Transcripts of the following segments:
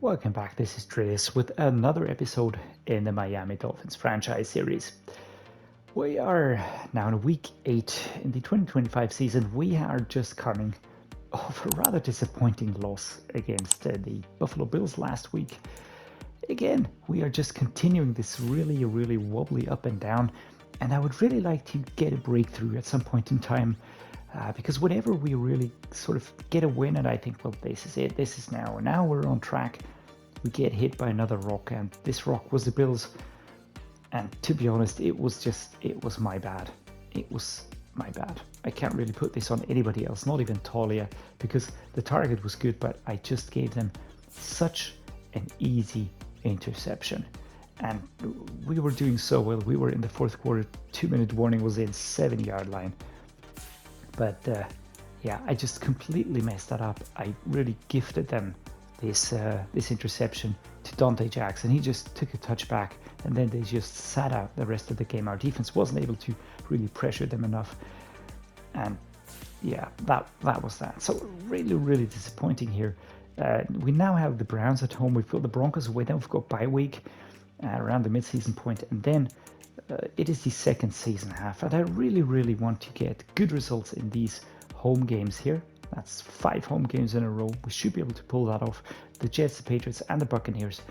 Welcome back, this is Dreddeus with another episode in the Miami Dolphins franchise series. We are now in week 8 in the 2025 season. We are just coming off a rather disappointing loss against the Buffalo Bills last week. Again, we are just continuing this really wobbly up and down, and I would really like to get a breakthrough at some point in time. Because whenever we really sort of get a win and I think, well, this is it, this is now we're on track, we get hit by another rock, and this rock was the Bills. And to be honest, it was my bad. It was my bad. I can't really put this on anybody else, not even Taulia, because the target was good, but I just gave them such an easy interception. And we were doing so well. We were in the fourth quarter, 2-minute warning was in, 7-yard line. But yeah, I just completely messed that up. I really gifted them this interception to Dante Jackson. He just took a touchback, and then they just sat out the rest of the game. Our defense wasn't able to really pressure them enough, and yeah, that was that. So really disappointing here. We now have the Browns at home. We've got the Broncos away. Then we've got bye week around the mid-season point, and then it is the second season half, and I really want to get good results in these home games here. That's 5 home games in a row. We should be able to pull that off. The Jets, the Patriots, and the Buccaneers.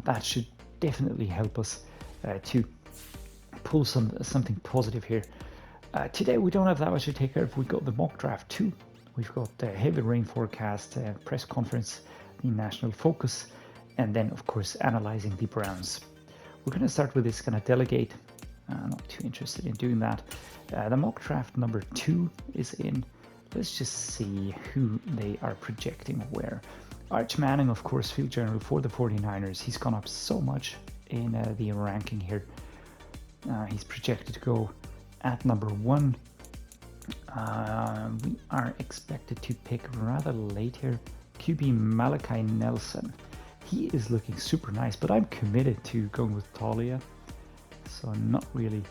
That should definitely help us to pull something positive here. Today we don't have that much to take care of. We've got the mock draft too. We've got the heavy rain forecast, press conference, the national focus, and then of course analyzing the Browns. We're going to start with this kind of delegate. Not too interested in doing that. The mock draft number 2 is in. Let's just see who they are projecting where. Arch Manning, of course, field general for the 49ers. He's gone up so much in the ranking here. He's projected to go at number 1. We are expected to pick rather late here. QB Malachi Nelson. He is looking super nice, but I'm committed to going with Taulia, so I'm not really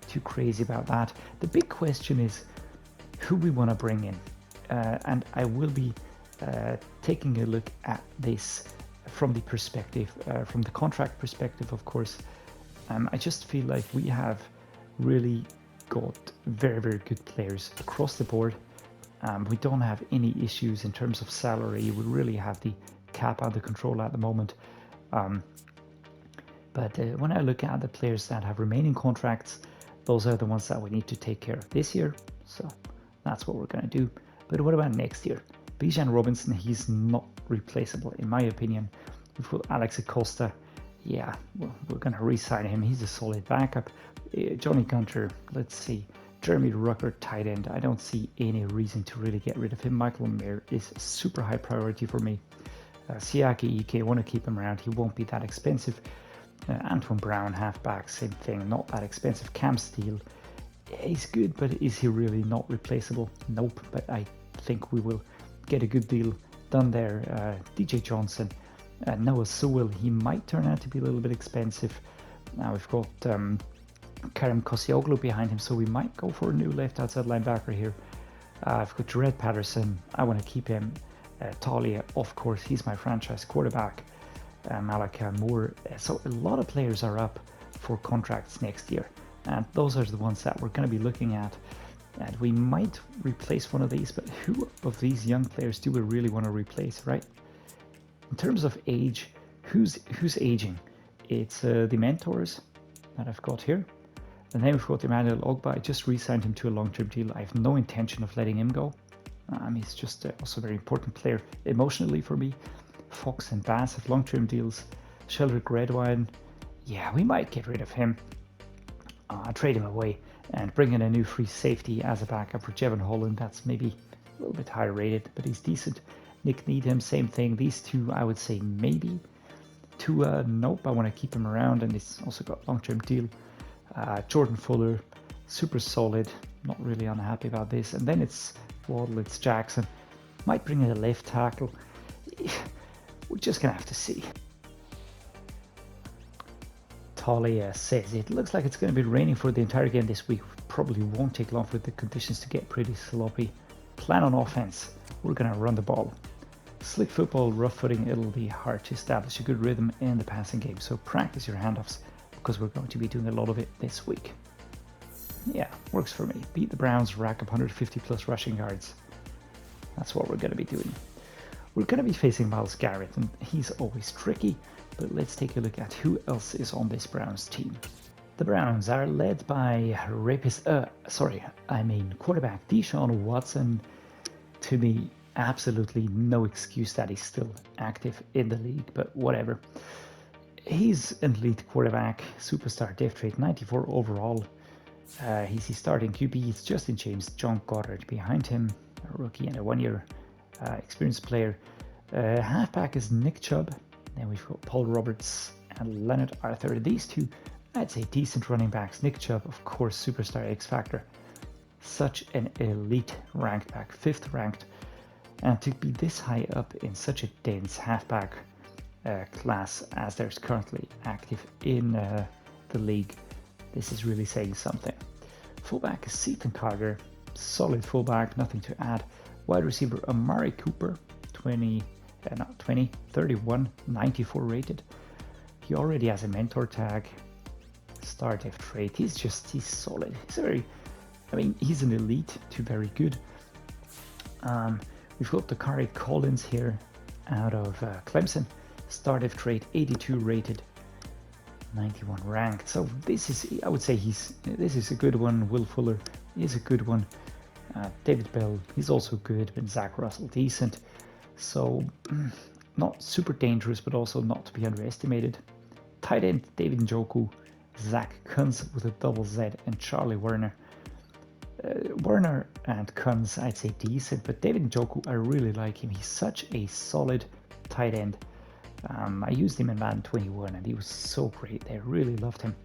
too crazy about that. The big question is who we want to bring in, and I will be taking a look at this from the perspective, from the contract perspective, of course. I just feel like we have really got very good players across the board. We don't have any issues in terms of salary. We really have the cap under control at the moment. But when I look at the players that have remaining contracts, those are the ones that we need to take care of this year. So that's what we're going to do. But what about next year? Bijan Robinson, he's not replaceable in my opinion. We've got Alex Acosta. Yeah, well, we're going to re-sign him. He's a solid backup. Johnny Gunter, let's see. Jeremy Ruckert, tight end. I don't see any reason to really get rid of him. Michael Mayer is a super high priority for me. Siaki, EK, want to keep him around. He won't be that expensive. Antwan Brown, halfback, same thing. Not that expensive. Cam Steele, he's good, but is he really not replaceable? Nope, but I think we will get a good deal done there. DJ Johnson, Noah Sewell, he might turn out to be a little bit expensive. Now we've got Karim Koscielny behind him, so we might go for a new left outside linebacker here. I've got Jarrett Patterson, I want to keep him. Taulia, of course, he's my franchise quarterback. Malachi Moore. So a lot of players are up for contracts next year, and those are the ones that we're going to be looking at. And we might replace one of these, but who of these young players do we really want to replace, right? In terms of age, who's aging? It's the mentors that I've got here. And then we've got Emmanuel Ogbah. I just re-signed him to a long-term deal. I have no intention of letting him go. He's just also a very important player emotionally for me. Fox and Bass have long-term deals. Sheldrick Redwine, yeah, we might get rid of him. Trade him away and bring in a new free safety as a backup for Jevon Holland. That's maybe a little bit higher rated, but he's decent. Nick Needham, same thing. These two, I would say maybe. Tua, nope, I want to keep him around, and he's also got long-term deal. Jordan Fuller, super solid. Not really unhappy about this. And then it's Waddle, it's Jackson. Might bring in a left tackle. We're just going to have to see. Taulia says it looks like it's going to be raining for the entire game this week. Probably won't take long for the conditions to get pretty sloppy. Plan on offense. We're going to run the ball. Slick football, rough footing, it'll be hard to establish a good rhythm in the passing game, so practice your handoffs because we're going to be doing a lot of it this week. Yeah, works for me. Beat the Browns, rack up 150 plus rushing yards. That's what we're going to be doing. We're going to be facing Myles Garrett, and he's always tricky, but let's take a look at who else is on this Browns team. The Browns are led by quarterback Deshaun Watson. To me, absolutely no excuse that he's still active in the league, but whatever. He's an elite quarterback, superstar depth rate, 94 overall. He's his starting QB. It's Justin James, John Goddard behind him, a rookie and a one-year experienced player. Halfback is Nick Chubb. Then we've got Paul Roberts and Leonard Arthur. These two, I'd say, decent running backs. Nick Chubb, of course, superstar X Factor. Such an elite ranked back, 5th ranked. And to be this high up in such a dense halfback class as there's currently active in the league, this is really saying something. Fullback is Seaton Carter, solid fullback, nothing to add. Wide receiver Amari Cooper, 31, 94 rated. He already has a mentor tag, star depth trait. He's solid. He's an elite to very good. We've got Dakari Collins here out of Clemson, star depth trait, 82 rated, 91 ranked. So I would say this is a good one. Will Fuller is a good one. David Bell, he's also good, but Zach Russell, decent. So not super dangerous, but also not to be underestimated. Tight end David Njoku, Zach Kunz with a double Z, and Charlie Werner. Werner and Kunz, I'd say decent, but David Njoku, I really like him. He's such a solid tight end. I used him in Madden 21 and he was so great. I really loved him.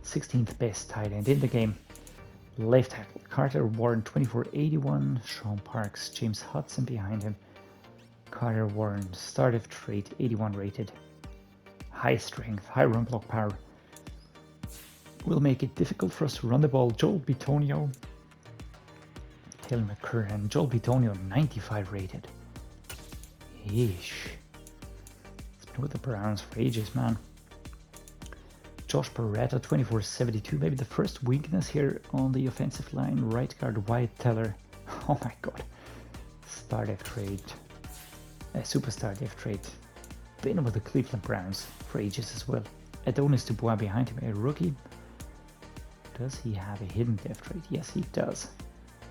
16th best tight end in the game. Left tackle Carter Warren, 2481. Sean Parks, James Hudson behind him. Carter Warren, start of trait, 81 rated. High strength, high run block power. Will make it difficult for us to run the ball. Joel Bitonio, Taylor McCurran. Joel Bitonio, 95 rated. Yeesh. He's been with the Browns for ages, man. Josh Beretta, 2472. Maybe the first weakness here on the offensive line. Right guard Wyatt Teller. Oh my god. Star depth trait. Superstar depth trait. Been with the Cleveland Browns for ages as well. Adonis Dubois behind him, a rookie. Does he have a hidden depth trait? Yes, he does.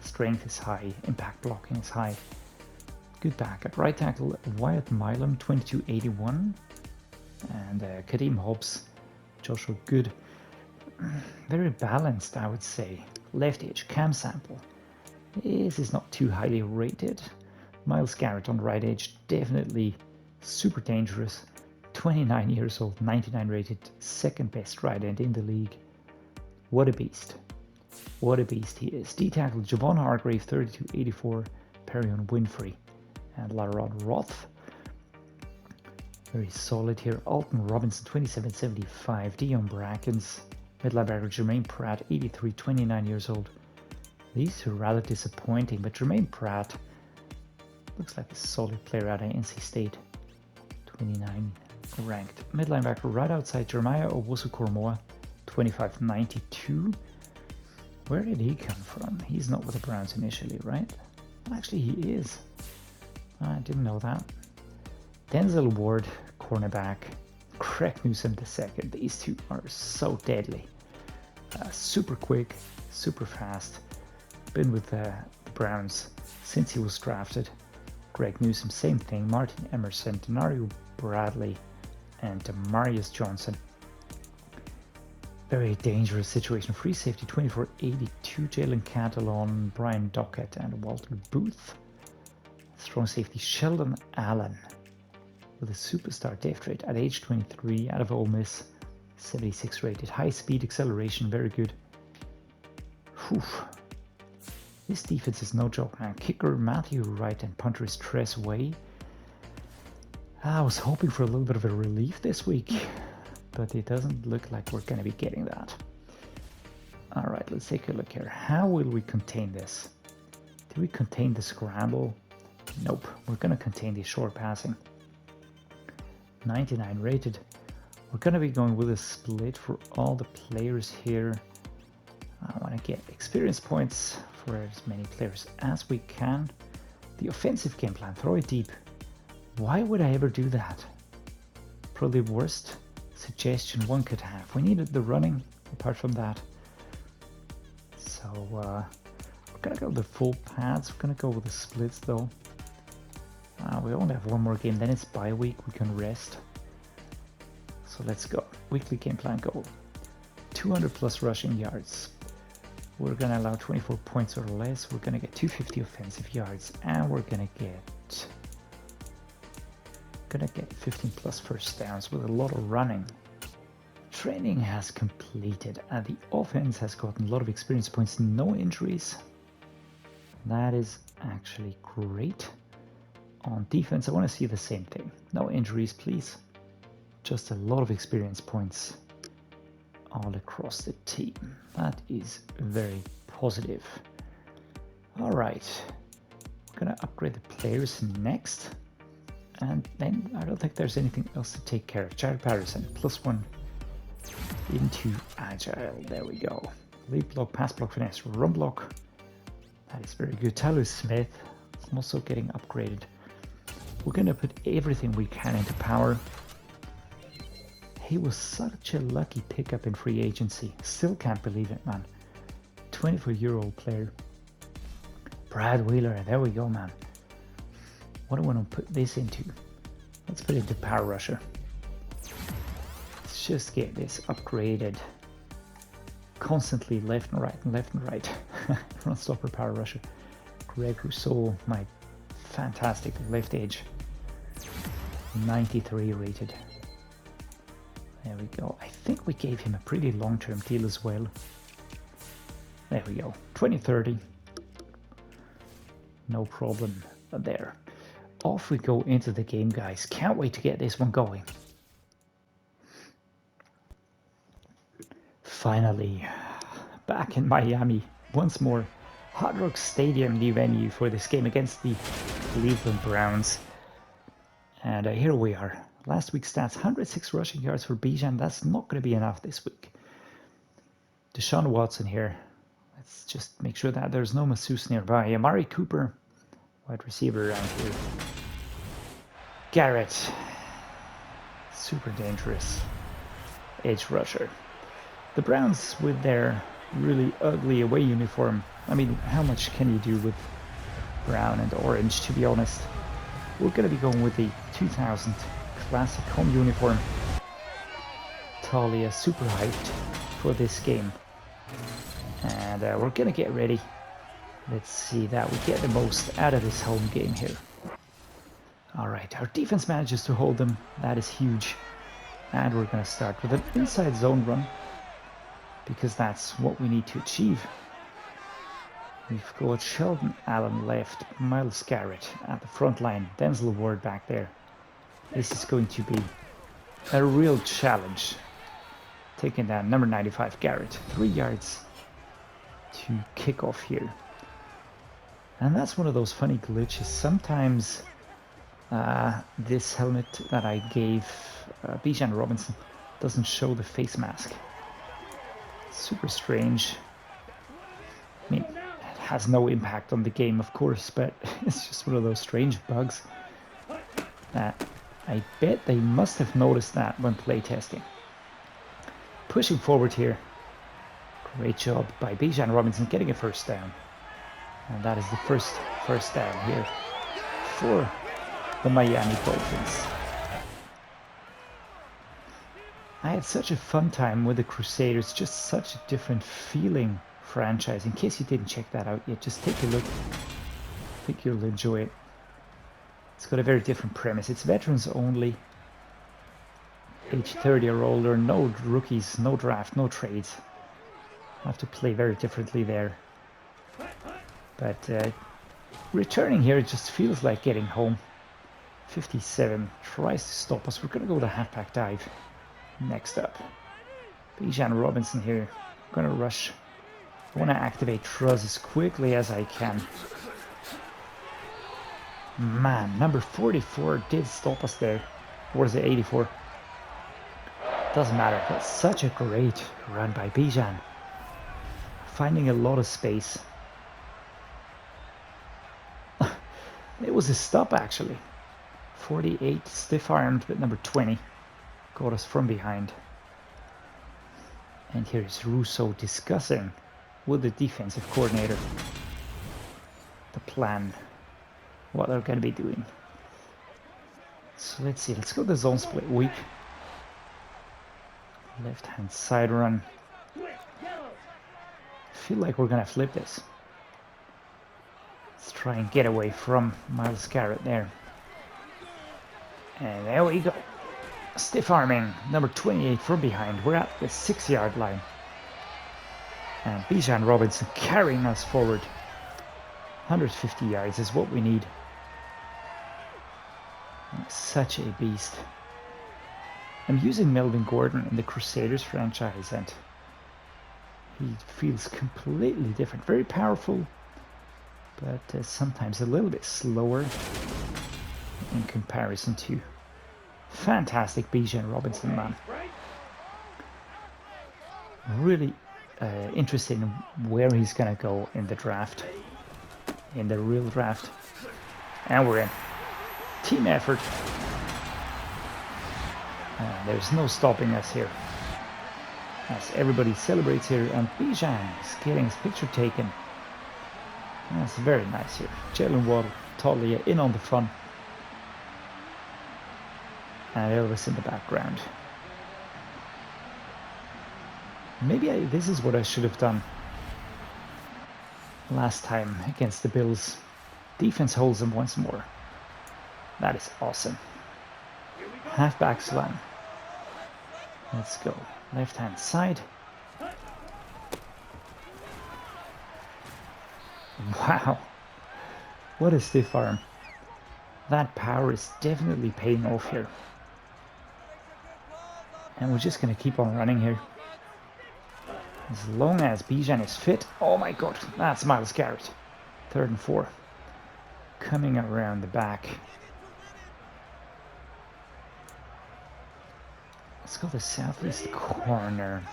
Strength is high. Impact blocking is high. Good backup. Right tackle Wyatt Milam, 2281. And Kadeem Hobbs. Joshua Good. Very balanced, I would say. Left edge, Cam Sample. This is not too highly rated. Myles Garrett on the right edge, definitely super dangerous. 29 years old, 99 rated, 2nd best right end in the league. What a beast. What a beast he is. D-tackle Javon Hargrave, 3284. Perion Winfrey. And Laron Roth. Very solid here. Alton Robinson, 2775. Dion Brackens. Mid-linebacker Jermaine Pratt, 83, 29 years old. These are rather disappointing, but Jermaine Pratt looks like a solid player out of NC State. 29 ranked. Mid-linebacker right outside Jeremiah Owusu-Koramoah, 2592. Where did he come from? He's not with the Browns initially, right? Actually, he is. I didn't know that. Denzel Ward, cornerback. Craig Newsome II. These two are so deadly. Super quick, super fast. Been with the Browns since he was drafted. Greg Newsome, same thing. Martin Emerson, Denario Bradley, and Demarius Johnson. Very dangerous situation. Free safety 2482. Jalen Catalon, Brian Dockett, and Walter Booth. Strong safety Sheldon Allen with a superstar depth rate at age 23 out of Ole Miss. 76 rated. High speed, acceleration, very good. Whew. This defense is no joke, man. Kicker Matthew Wright and punter is Tress Way. I was hoping for a little bit of a relief this week, but it doesn't look like we're going to be getting that. Alright, let's take a look here. How will we contain this? Do we contain the scramble? Nope, we're going to contain the short passing. 99 rated. We're going to be going with a split for all the players here. I want to get experience points for as many players as we can. The offensive game plan, throw it deep. Why would I ever do that? Probably the worst suggestion one could have. We needed the running apart from that. So we're going to go with the full pads. We're going to go with the splits though. We only have one more game, then it's bye week, we can rest. So let's go. Weekly game plan goal. 200 plus rushing yards. We're gonna allow 24 points or less. We're gonna get 250 offensive yards, and we're gonna get 15 plus first downs with a lot of running. Training has completed, and the offense has gotten a lot of experience points. No injuries. That is actually great. On defense, I want to see the same thing. No injuries, please. Just a lot of experience points all across the team. That is very positive. All right, we're gonna upgrade the players next, and then I don't think there's anything else to take care of. Jarrett Patterson, +1 into agile. There we go. Lead block, pass block, finesse, run block. That is very good. Tyler Smith also getting upgraded. We're gonna put everything we can into power. He was such a lucky pickup in free agency. Still can't believe it, man. 24-year-old player. Brad Wheeler, there we go, man. What do I want to put this into? Let's put it into power rusher. Let's just get this upgraded. Constantly left and right and left and right. Run stopper power rusher. Greg Rousseau, my fantastic left edge. 93 rated. There we go. I think we gave him a pretty long-term deal as well. There we go. 2030. No problem there. Off we go into the game, guys. Can't wait to get this one going. Finally, back in Miami once more. Hard Rock Stadium, the venue for this game against the Cleveland Browns. And here we are. Last week's stats, 106 rushing yards for Bijan. That's not going to be enough this week. Deshaun Watson here. Let's just make sure that there's no masseuse nearby. Amari Cooper, wide receiver around here. Garrett, super dangerous edge rusher. The Browns with their really ugly away uniform. I mean, how much can you do with brown and orange, to be honest? We're going to be going with the 2000 classic home uniform. Taulia, super hyped for this game. And we're going to get ready. Let's see that we get the most out of this home game here. Alright, our defense manages to hold them. That is huge. And we're going to start with an inside zone run, because that's what we need to achieve. We've got Sheldon Allen left, Myles Garrett at the front line, Denzel Ward back there. This is going to be a real challenge. Taking down number 95 Garrett, 3 yards to kick off here. And that's one of those funny glitches. Sometimes this helmet that I gave Bijan Robinson doesn't show the face mask. Super strange. I mean, it has no impact on the game, of course, but it's just one of those strange bugs that I bet they must have noticed that when playtesting. Pushing forward here. Great job by Bijan Robinson getting a first down. And that is the first down here for the Miami Dolphins. I had such a fun time with the Crusaders, just such a different feeling franchise. In case you didn't check that out yet, just take a look. I think you'll enjoy it. It's got a very different premise. It's veterans only, age 30 or older, no rookies, no draft, no trades. I have to play very differently there. But returning here, it just feels like getting home. 57 tries to stop us. We're going to go with a halfback dive. Next up, Bijan Robinson here. I'm going to rush. I want to activate Truz as quickly as I can. Man, number 44 did stop us there. Or is it 84? Doesn't matter. That's such a great run by Bijan. Finding a lot of space. It was a stop actually. 48 stiff-armed, but number 20 got us from behind. And here's Rousseau discussing with the defensive coordinator the plan, what they're going to be doing. So let's see, let's go the zone split weak. Left hand side run. I feel like we're going to flip this. Let's try and get away from Myles Garrett there. And there we go. Stiff arming number 28 from behind. We're at the 6-yard line. And Bijan Robinson carrying us forward. 150 yards is what we need. Such a beast. I'm using Melvin Gordon in the Crusaders franchise and he feels completely different. Very powerful, but sometimes a little bit slower in comparison to fantastic Bijan Robinson, man. Really interested in where he's gonna go in the draft, in the real draft. And we're in. Team effort. There's no stopping us here. As everybody celebrates here, and Bijan is getting his picture taken. That's very nice here. Jaylen, Waddle, Taulia in on the fun. And Elvis in the background. Maybe this is what I should have done last time against the Bills. Defense holds them once more. That is awesome. Halfback slam. Let's go. Left hand side. Wow. What a stiff arm. That power is definitely paying off here. And we're just going to keep on running here. As long as Bijan is fit. Oh my god, that's Myles Garrett. 3rd and 4. Coming around the back. Let's go the southeast corner.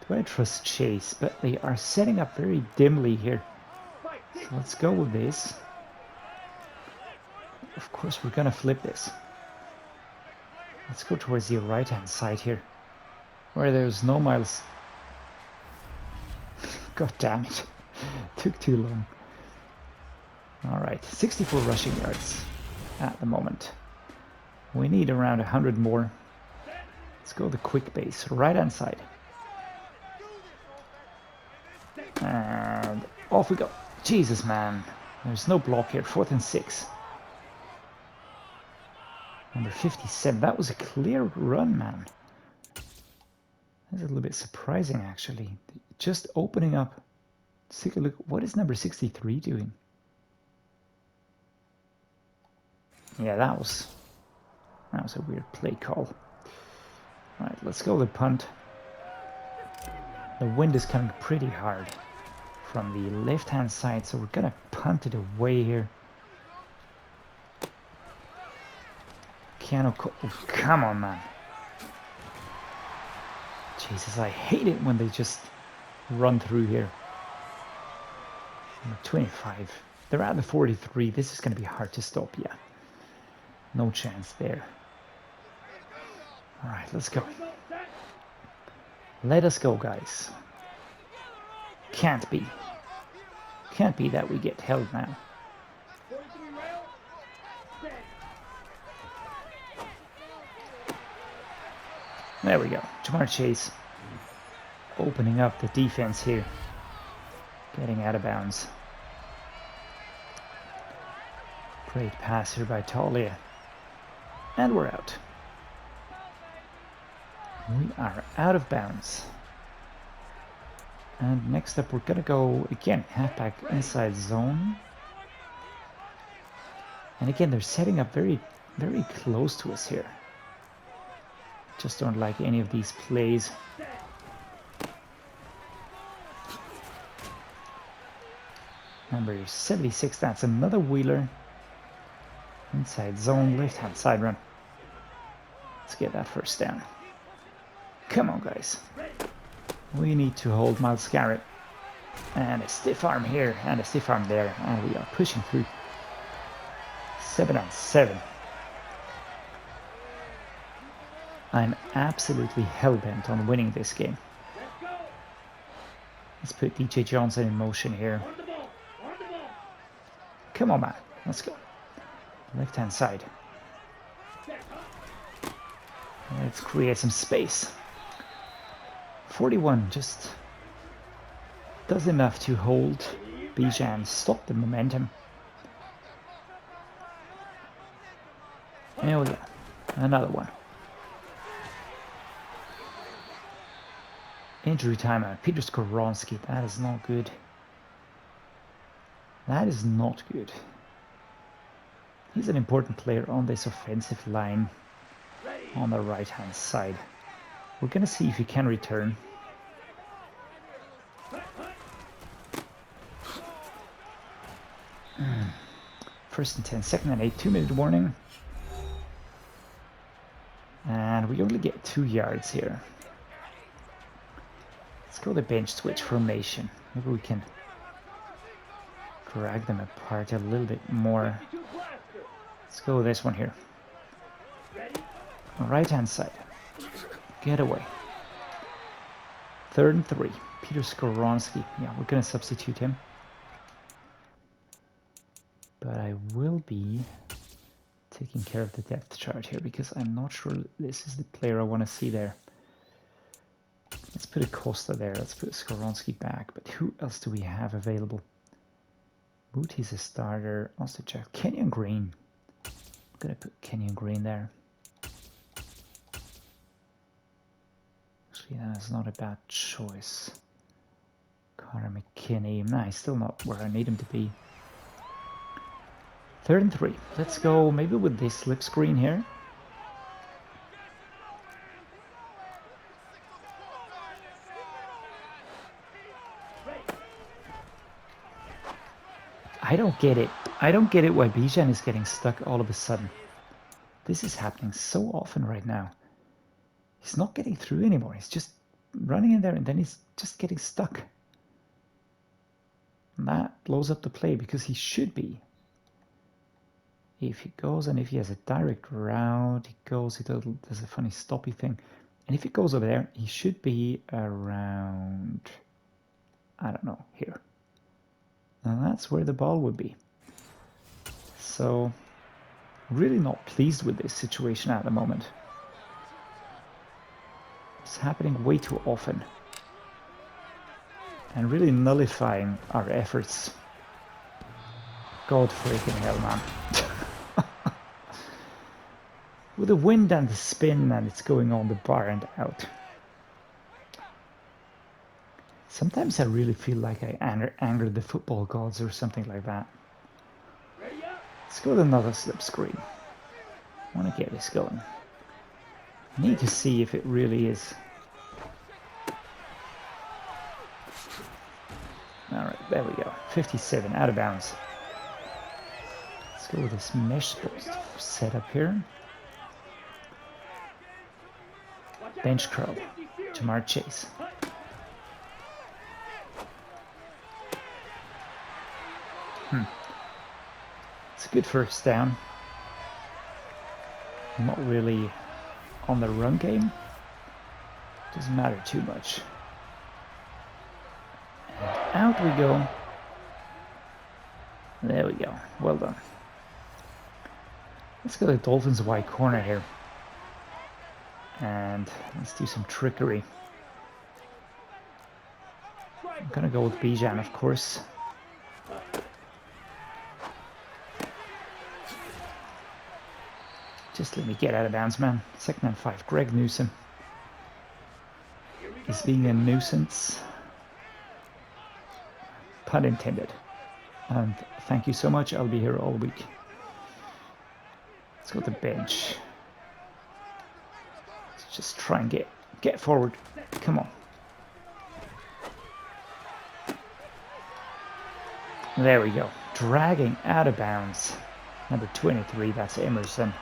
Do I trust Chase? But they are setting up very dimly here. So let's go with this. Of course, we're going to flip this. Let's go towards the right-hand side here, where there's no Myles. God damn it. Took too long. Alright, 64 rushing yards at the moment. We need around 100 more. Let's go the quick base, right-hand side. And off we go. Jesus, man. There's no block here. 4th and 6. Number 57. That was a clear run, man. That's a little bit surprising, actually. Just opening up. Let's take a look. What is number 63 doing? Yeah, that was a weird play call. All right, let's go the punt. The wind is coming pretty hard from the left-hand side, so we're gonna punt it away here. Oh, come on, man. Jesus, I hate it when they just run through here. Number 25. They're at the 43. This is going to be hard to stop, yeah. No chance there. All right, let's go. Let us go, guys. Can't be that we get held now. There we go. Jamarr Chase opening up the defense here. Getting out of bounds. Great pass here by Taulia. And we're out. We are out of bounds. And next up we're going to go, again, halfback inside zone. And again, they're setting up very, very close to us here. Just don't like any of these plays. Number 76, that's another wheeler. Inside zone, left-hand side run. Let's get that first down. Come on, guys. We need to hold Myles Garrett. And a stiff arm here, and a stiff arm there. And we are pushing through. 7-on-7. I'm absolutely hell-bent on winning this game. Let's put DJ Johnson in motion here. Come on, man. Let's go. Left-hand side. Let's create some space. 41 just does enough to hold Bijan, stop the momentum. There we go. Another one. Injury timeout. Peter Skoronski. That is not good. That is not good. He's an important player on this offensive line on the right-hand side. We're going to see if he can return. First and 10, second and 8, 2-minute warning. And we only get 2 yards here. Let's go the bench switch formation. Maybe we can drag them apart a little bit more. Let's go with this one here. Right hand side. Get away. 3rd and 3. Peter Skoronski. Yeah, we're going to substitute him. But I will be taking care of the depth chart here because I'm not sure this is the player I want to see there. Let's put Acosta there. Let's put Skoronski back. But who else do we have available? Muti's a starter. Also check Kenyon Green. I'm going to put Kenyon Green there. Actually, that's not a bad choice. Connor McKinney. Nah, he's still not where I need him to be. 3rd and 3. Let's go maybe with this slip screen here. I don't get it. I don't get it why Bijan is getting stuck all of a sudden. This is happening so often right now. He's not getting through anymore. He's just running in there and then he's just getting stuck. And that blows up the play because he should be. If he goes and if he has a direct route, he goes, he does a funny stoppy thing. And if he goes over there, he should be around, I don't know, here. And that's where the ball would be. So, really not pleased with this situation at the moment. It's happening way too often. And really nullifying our efforts. God freaking hell, man. With the wind and the spin and it's going on the bar and out. Sometimes I really feel like I angered the football gods or something like that. Let's go with another slip screen. I want to get this going. I need to see if it really is. Alright, there we go. 57, out of bounds. Let's go with this mesh setup here. Bench curl. Jamarr Chase. It's a good first down. Not really on the run game. Doesn't matter too much. And out we go. There we go. Well done. Let's go to the Dolphins wide corner here. And let's do some trickery. I'm gonna go with Bijan, of course. Just let me get out of bounds, man. 2nd and 5. Greg Newsom is being a nuisance. Pun intended. And thank you so much. I'll be here all week. Let's go to the bench. Let's just try and get forward. Come on. There we go. Dragging out of bounds. Number 23, that's Emerson,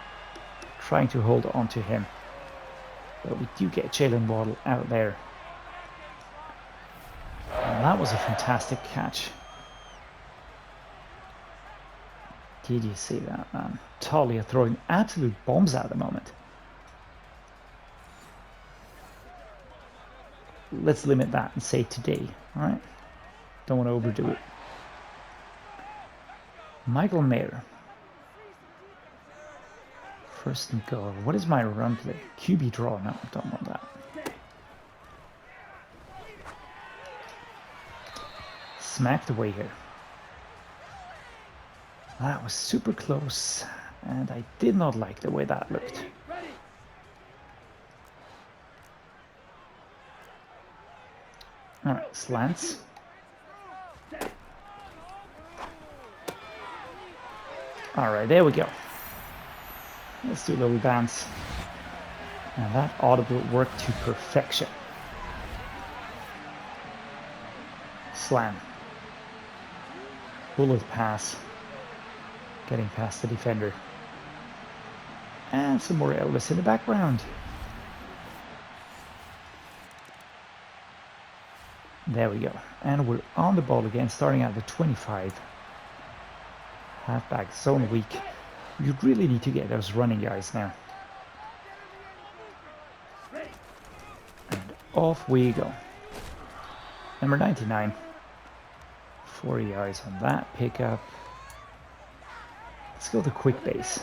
trying to hold on to him. But we do get Jaylen Waddle out there. And that was a fantastic catch. Did you see that, man? Taulia throwing absolute bombs at the moment. Let's limit that and say today, alright? Don't want to overdo it. Michael Mayer. First and goal. What is my run play? QB draw. No, don't want that. Smacked away here. That was super close, and I did not like the way that looked. Alright, slants. Alright, there we go. Let's do a little dance. And that audible worked to perfection. Slam. Bullet pass. Getting past the defender. And some more Elvis in the background. There we go. And we're on the ball again, starting at the 25. Halfback zone weak. You really need to get those running guys now. And off we go. Number 99. 4 yards on that pickup. Let's go to quick base.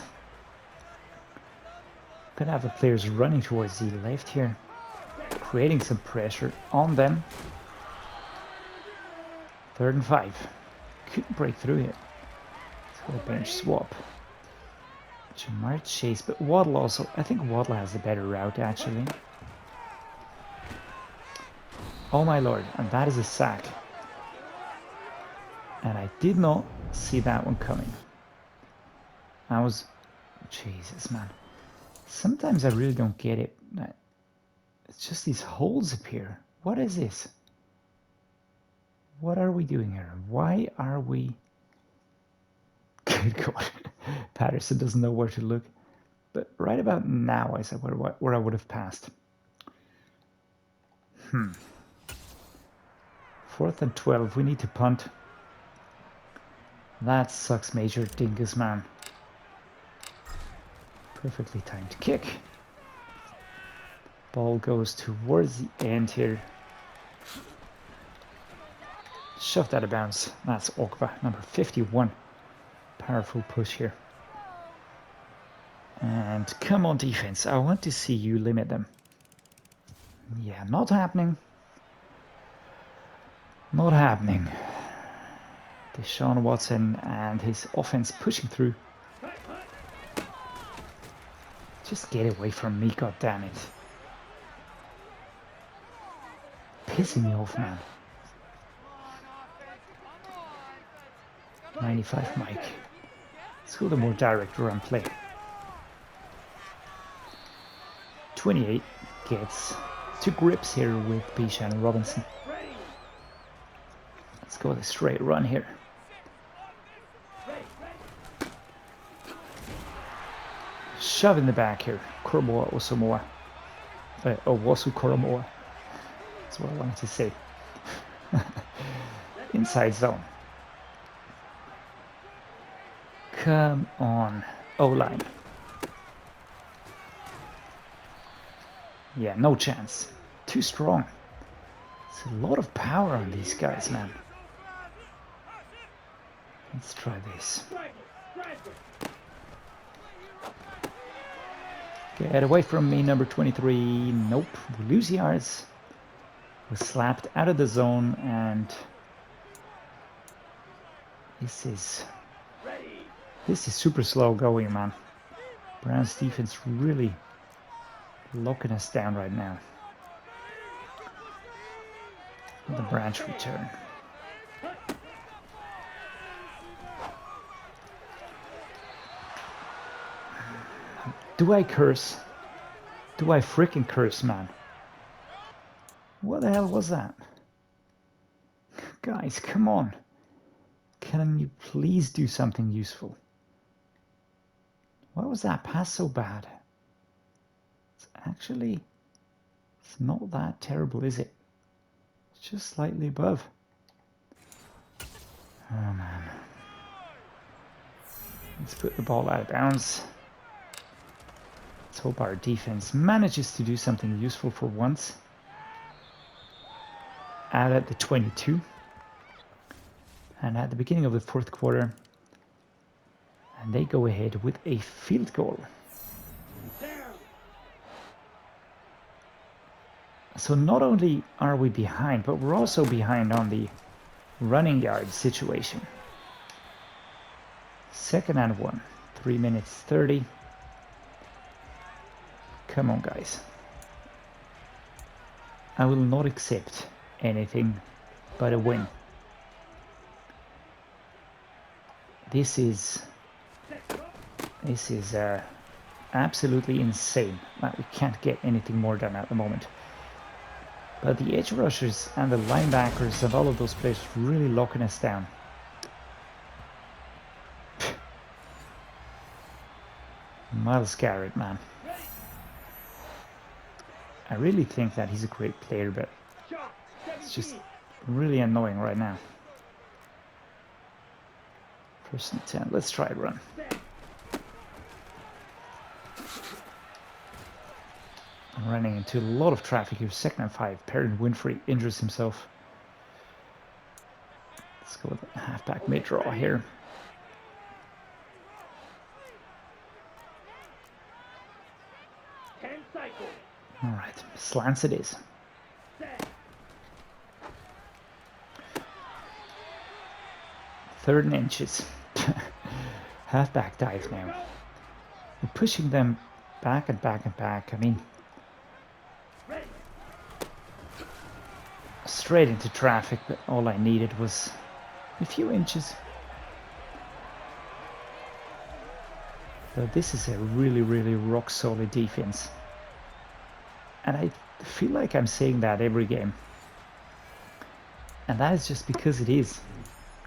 Gonna have the players running towards the left here, creating some pressure on them. 3rd and 5. Couldn't break through it. Let's go bench swap. Jamarr chase, but Waddle also. I think Waddle has the better route actually. Oh my lord, and that is a sack. And I did not see that one coming. I was... Jesus, man. Sometimes I really don't get it. It's just these holes appear. What is this? What are we doing here? Why are we... Good God. Patterson doesn't know where to look. But right about now, I said where I would have passed. 4th and 12. We need to punt. That sucks, Major Dingus, man. Perfectly timed kick. Ball goes towards the end here. Shoved out of bounds. That's Ogbah, number 51. Powerful push here. And come on, defense. I want to see you limit them. Yeah, not happening. Not happening. DESHAUN Watson and his offense pushing through. Just get away from me, goddammit. Pissing me off, man. 95 Mike. Let's go the more direct run play. 28 gets to grips here with Bijan and Robinson. Let's go the straight run here. Shove in the back here. Koromoa Osamoa. Owasu Koromoa. That's what I wanted to say. Inside zone. Come on. O-line. Yeah, no chance. Too strong. It's a lot of power on these guys, man. Let's try this. Get away from me, number 23. Nope, we lose yards. We're slapped out of the zone, and this is super slow going, man. Browns defense really locking us down right now. The branch return. Do I curse? Do I freaking curse, man? What the hell was that? Guys, come on. Can you please do something useful? Why was that pass so bad? It's not that terrible, is it? It's just slightly above. Oh man. Let's put the ball out of bounds. Let's hope our defense manages to do something useful for once. Out at the 22. And at the beginning of the fourth quarter, and they go ahead with a field goal. So not only are we behind, but we're also behind on the running yard situation. 2nd and 1, 3 minutes 30. Come on, guys. I will not accept anything but a win. This is absolutely insane that we can't get anything more done at the moment. But the edge rushers and the linebackers and all of those players really locking us down. Myles Garrett, man. I really think that he's a great player, but it's just really annoying right now. 1st and 10. Let's try a run. I'm running into a lot of traffic here. 2nd and 5. Perrin Winfrey injures himself. Let's go with the halfback mid-draw here. All right, slants it is. Third and inches. Halfback dive now. We're pushing them back and back and back. I mean, straight into traffic, but all I needed was a few inches. So this is a really, really rock solid defense. And I feel like I'm saying that every game. And that is just because it is.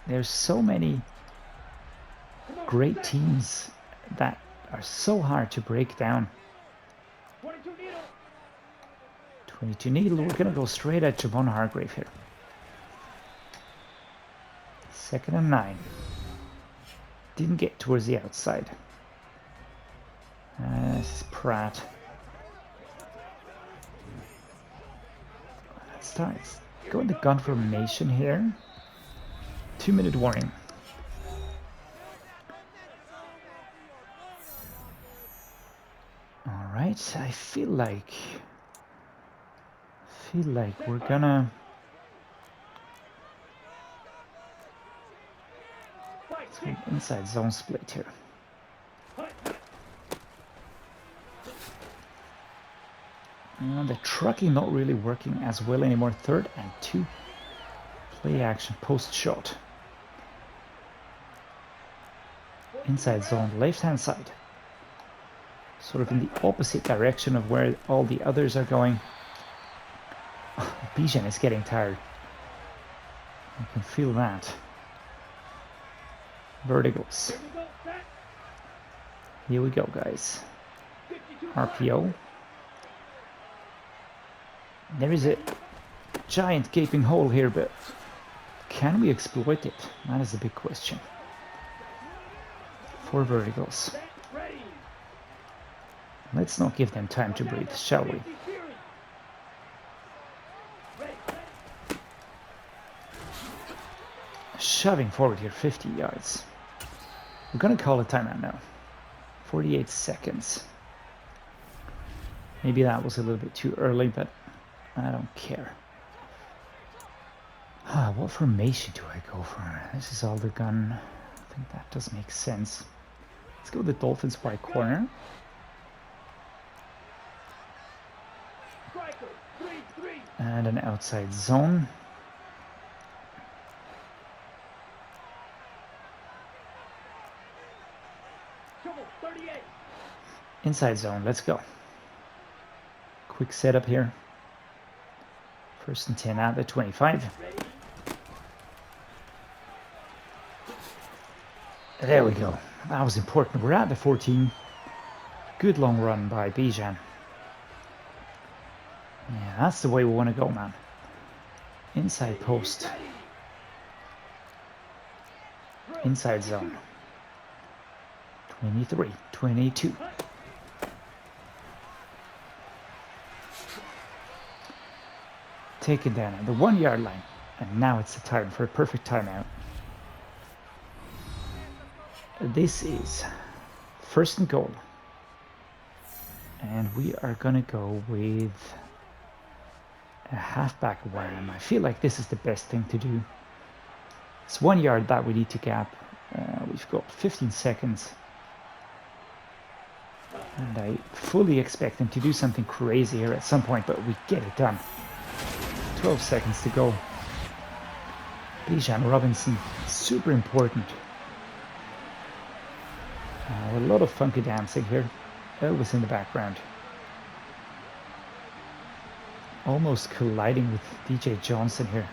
There's so many great teams that are so hard to break down. 22 needle. We're going to go straight at Javon Hargrave here. 2nd and 9. Didn't get towards the outside. This is Pratt. Let's go into gun formation here. 2-minute warning. All right, I feel like we're gonna inside zone split here. And the trucking not really working as well anymore. 3rd and 2. Play action post shot. Inside zone, left hand side. Sort of in the opposite direction of where all the others are going. Bijan is getting tired. I can feel that. Verticals. Here we go, guys. RPO. There is a giant gaping hole here, but can we exploit it? That is the big question. 4 verticals. Let's not give them time to breathe, shall we? Shoving forward here, 50 yards. We're gonna call a timeout now. 48 seconds. Maybe that was a little bit too early, but I don't care. What formation do I go for? This is all the gun. I think that does make sense. Let's go with the Dolphins right corner. And an outside zone. Inside zone, let's go. Quick setup here. 1st and 10 at the 25. There we go. That was important. We're at the 14. Good long run by Bijan. Yeah, that's the way we want to go, man. Inside post. Inside zone. 23, 22. Taken down at the 1 yard line. And now it's the time for a perfect timeout. This is 1st and goal. And we are going to go with a halfback wham. I feel like this is the best thing to do. It's 1 yard that we need to gap. We've got 15 seconds. And I fully expect him to do something crazy here at some point, but we get it done. 12 seconds to go. Bijan Robinson, super important. A lot of funky dancing here. Elvis in the background. Almost colliding with DJ Johnson here.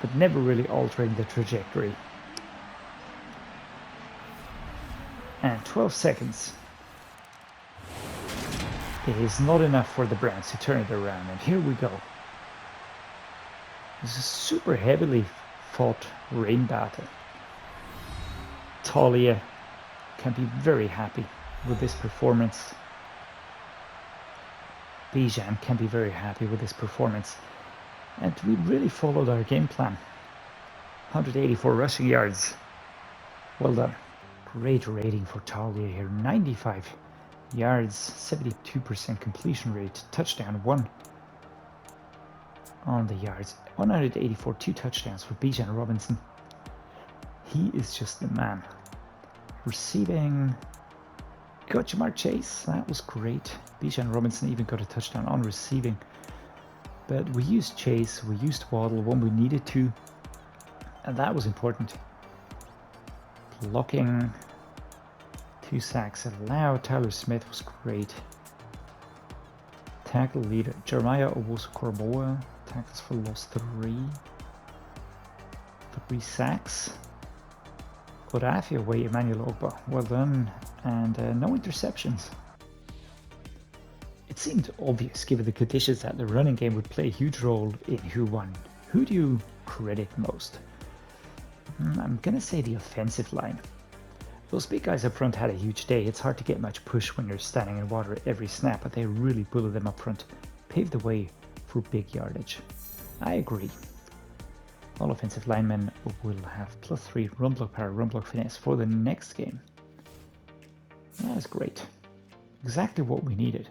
But never really altering the trajectory. And 12 seconds. It is not enough for the Browns to turn it around. And here we go. This is a super heavily fought rain battle. Taulia can be very happy with this performance. Bijan can be very happy with this performance. And we really followed our game plan. 184 rushing yards. Well done. Great rating for Taulia here. 95 yards, 72% completion rate. Touchdown 1 on the yards. 184, 2 touchdowns for Bijan Robinson. He is just the man. Receiving, got Jamarr Chase. That was great. Bijan Robinson even got a touchdown on receiving. But we used Chase, we used Waddle when we needed to. And that was important. Blocking, 2 sacks allowed. Tyler Smith was great. Tackle leader Jeremiah Owusu-Koramoah, tackles for loss 3 sacks. Odafe away Emmanuel Ogbah, well done, and no interceptions. It seemed obvious given the conditions that the running game would play a huge role in who won. Who do you credit most? I'm gonna say the offensive line. Those big guys up front had a huge day. It's hard to get much push when you're standing in water every snap, but they really bullied them up front, paved the way for big yardage. I agree. All offensive linemen will have +3 run block power, run block finesse for the next game. That's great. Exactly what we needed.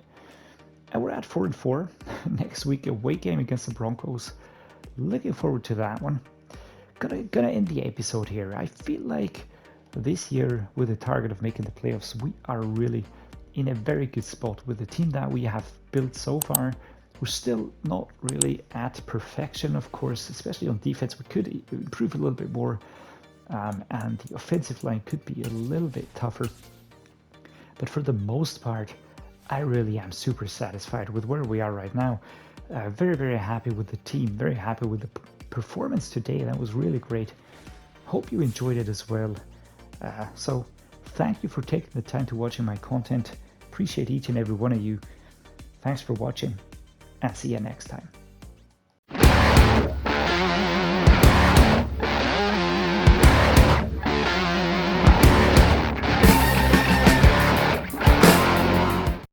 And we're at 4-4. Next week, away game against the Broncos. Looking forward to that one. Gonna end the episode here. I feel like this year, with the target of making the playoffs, we are really in a very good spot with the team that we have built so far. We're still not really at perfection, of course, especially on defense. We could improve a little bit more, and the offensive line could be a little bit tougher. But for the most part, I really am super satisfied with where we are right now. Very, very happy with the team, very happy with the performance today. That was really great. Hope you enjoyed it as well. So thank you for taking the time to watching my content. Appreciate each and every one of you. Thanks for watching, and see you next time.